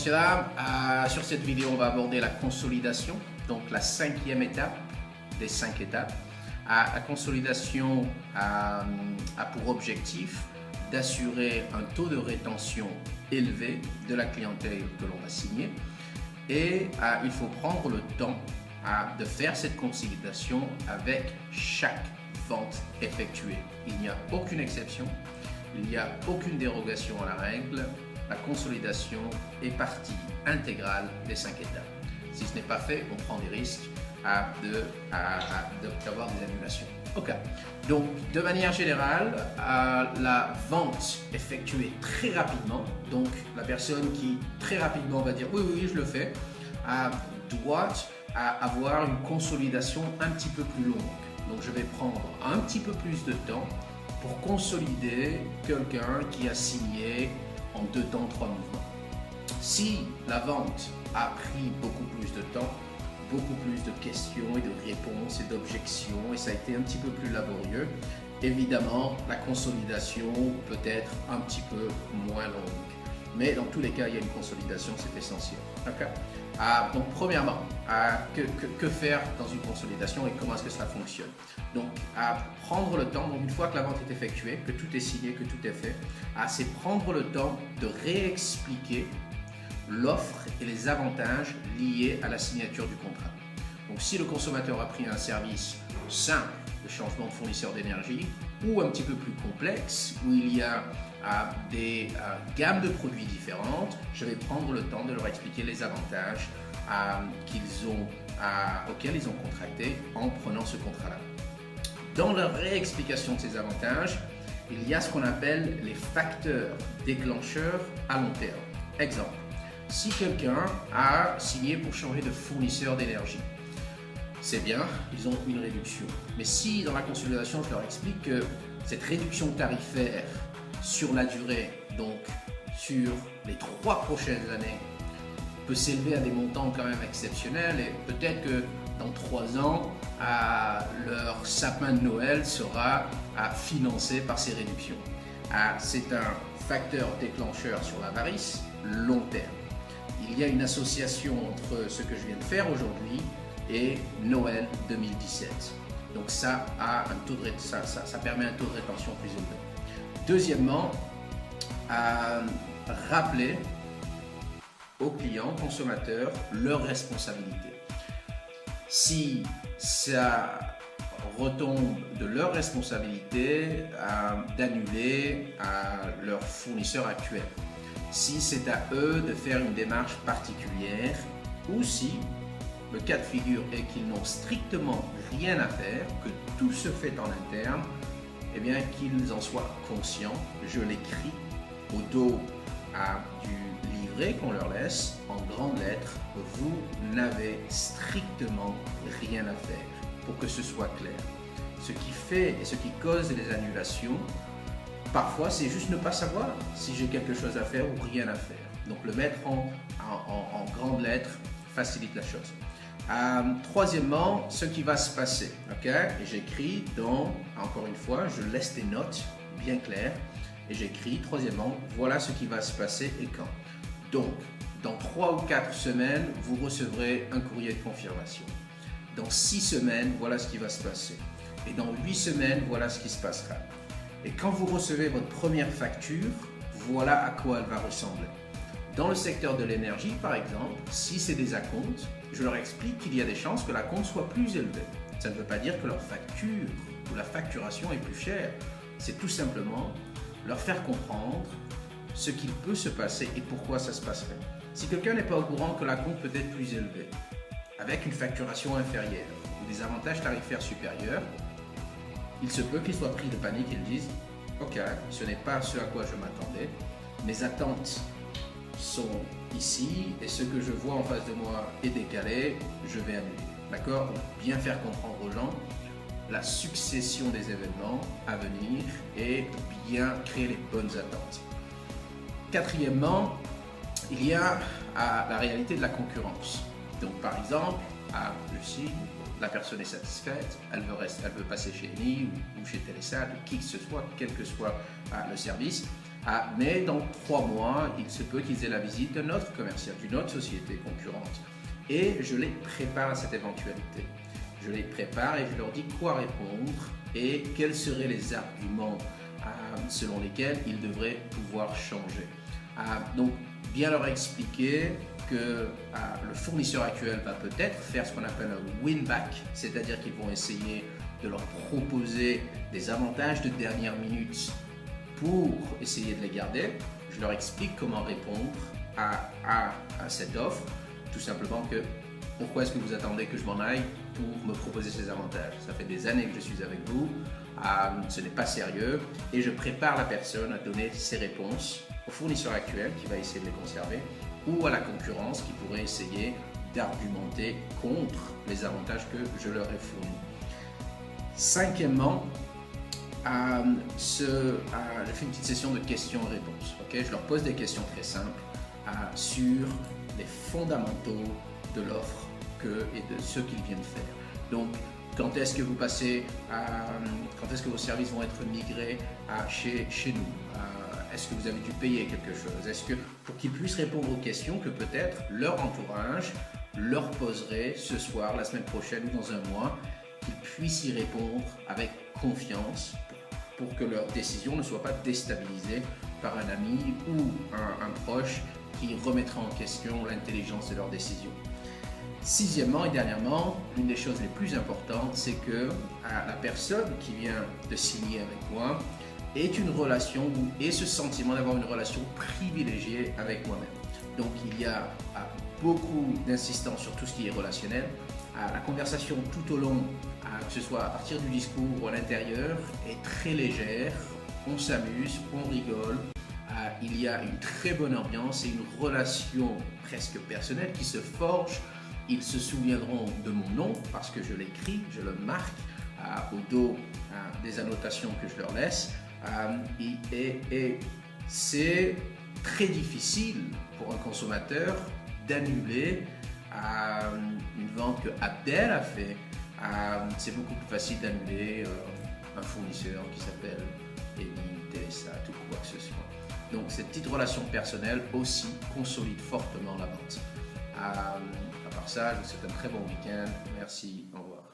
cela, sur cette vidéo, on va aborder la consolidation, donc la 5e étape des 5 étapes. La consolidation a pour objectif d'assurer un taux de rétention élevé de la clientèle que l'on va signer et il faut prendre le temps de faire cette consolidation avec chaque vente effectuée. Il n'y a aucune exception, il n'y a aucune dérogation à la règle. La consolidation est partie intégrale des 5 étapes. Si ce n'est pas fait, on prend des risques d'avoir des annulations. Ok. Donc, de manière générale, la vente effectuée très rapidement, donc la personne qui très rapidement va dire oui, je le fais, doit avoir une consolidation un petit peu plus longue. Donc, je vais prendre un petit peu plus de temps pour consolider quelqu'un qui a signé en 2 temps, 3 mouvements. Si la vente a pris beaucoup plus de temps, beaucoup plus de questions et de réponses et d'objections et ça a été un petit peu plus laborieux, évidemment la consolidation peut être un petit peu moins longue. Mais dans tous les cas, il y a une consolidation, c'est essentiel. Okay? Donc premièrement, que faire dans une consolidation et comment est-ce que cela fonctionne? Donc prendre le temps, donc une fois que la vente est effectuée, que tout est signé, que tout est fait, c'est prendre le temps de réexpliquer l'offre et les avantages liés à la signature du contrat. Donc si le consommateur a pris un service simple de changement de fournisseur d'énergie ou un petit peu plus complexe où il y a des gammes de produits différentes, je vais prendre le temps de leur expliquer les avantages auxquels ils ont contracté en prenant ce contrat-là. Dans leur réexplication de ces avantages, il y a ce qu'on appelle les facteurs déclencheurs à long terme. Exemple, si quelqu'un a signé pour changer de fournisseur d'énergie, c'est bien, ils ont une réduction. Mais si dans la consolidation, je leur explique que cette réduction tarifaire sur la durée, donc sur les 3 prochaines années, peut s'élever à des montants quand même exceptionnels et peut-être que dans 3 ans, leur sapin de Noël sera financé par ces réductions. C'est un facteur déclencheur sur l'avarice long terme. Il y a une association entre ce que je viens de faire aujourd'hui et Noël 2017. Donc ça permet un taux de rétention plus élevé. Deuxièmement, rappeler aux clients, consommateurs, leurs responsabilités. Si ça retombe de leur responsabilité d'annuler leur fournisseur actuel, si c'est à eux de faire une démarche particulière ou si le cas de figure est qu'ils n'ont strictement rien à faire, que tout se fait en interne, eh bien qu'ils en soient conscients. Je l'écris au dos du livret qu'on leur laisse en grandes lettres. Vous n'avez strictement rien à faire pour que ce soit clair. Ce qui fait et ce qui cause les annulations, parfois, c'est juste ne pas savoir si j'ai quelque chose à faire ou rien à faire. Donc, le mettre en grandes lettres facilite la chose. Troisièmement, ce qui va se passer. Okay? Et j'écris encore une fois, je laisse des notes bien claires et j'écris, troisièmement, voilà ce qui va se passer et quand. Donc, dans 3 ou 4 semaines, vous recevrez un courrier de confirmation. Dans 6 semaines, voilà ce qui va se passer. Et dans 8 semaines, voilà ce qui se passera. Et quand vous recevez votre première facture, voilà à quoi elle va ressembler. Dans le secteur de l'énergie, par exemple, si c'est des acomptes, je leur explique qu'il y a des chances que l'acompte soit plus élevé. Ça ne veut pas dire que leur facture ou la facturation est plus chère. C'est tout simplement leur faire comprendre ce qu'il peut se passer et pourquoi ça se passerait. Si quelqu'un n'est pas au courant que l'acompte peut être plus élevé, avec une facturation inférieure ou des avantages tarifaires supérieurs, il se peut qu'il soit pris de panique et il dise « Ok, ce n'est pas ce à quoi je m'attendais, mes attentes sont ici et ce que je vois en face de moi est décalé, je vais annuler. » D'accord? Bien faire comprendre aux gens la succession des événements à venir et bien créer les bonnes attentes. Quatrièmement, il y a la réalité de la concurrence. Donc par exemple, je signe, la personne est satisfaite, elle veut passer chez Eni ou chez Télésat, ou qui que ce soit, quel que soit le service. Mais dans 3 mois, il se peut qu'ils aient la visite d'un autre commercial, d'une autre société concurrente. Et je les prépare à cette éventualité. Je les prépare et je leur dis quoi répondre et quels seraient les arguments selon lesquels ils devraient pouvoir changer. Donc, bien leur expliquer que le fournisseur actuel va peut-être faire ce qu'on appelle un win-back, c'est-à-dire qu'ils vont essayer de leur proposer des avantages de dernière minute pour essayer de les garder. Je leur explique comment répondre à cette offre, tout simplement que pourquoi est-ce que vous attendez que je m'en aille pour me proposer ces avantages? Ça fait des années que je suis avec vous, ce n'est pas sérieux, et je prépare la personne à donner ses réponses au fournisseur actuel qui va essayer de les conserver ou à la concurrence qui pourrait essayer d'argumenter contre les avantages que je leur ai fournis. Cinquièmement, je fais une petite session de questions-réponses. Je leur pose des questions très simples sur les fondamentaux de l'offre et de ce qu'ils viennent faire. Donc, quand est-ce que vous passez quand est-ce que vos services vont être migrés chez nous? Est-ce que vous avez dû payer quelque chose? Est-ce que, pour qu'ils puissent répondre aux questions que peut-être leur entourage leur poserait ce soir, la semaine prochaine ou dans un mois, qu'ils puissent y répondre avec confiance pour que leur décision ne soit pas déstabilisée par un ami ou un proche qui remettra en question l'intelligence de leur décision. Sixièmement et dernièrement, une des choses les plus importantes, c'est que la personne qui vient de signer avec moi ait une relation et ce sentiment d'avoir une relation privilégiée avec moi-même. Donc il y a beaucoup d'insistance sur tout ce qui est relationnel. La conversation tout au long, que ce soit à partir du discours ou à l'intérieur, est très légère. On s'amuse, on rigole. Il y a une très bonne ambiance et une relation presque personnelle qui se forge. Ils se souviendront de mon nom parce que je l'écris, je le marque au dos des annotations que je leur laisse. Et c'est très difficile pour un consommateur d'annuler une vente que Abdel a fait. C'est beaucoup plus facile d'annuler un fournisseur qui s'appelle Eni, Telesat ou quoi que ce soit. Donc cette petite relation personnelle aussi consolide fortement la vente. À part ça, je vous souhaite un très bon week-end. Merci, au revoir.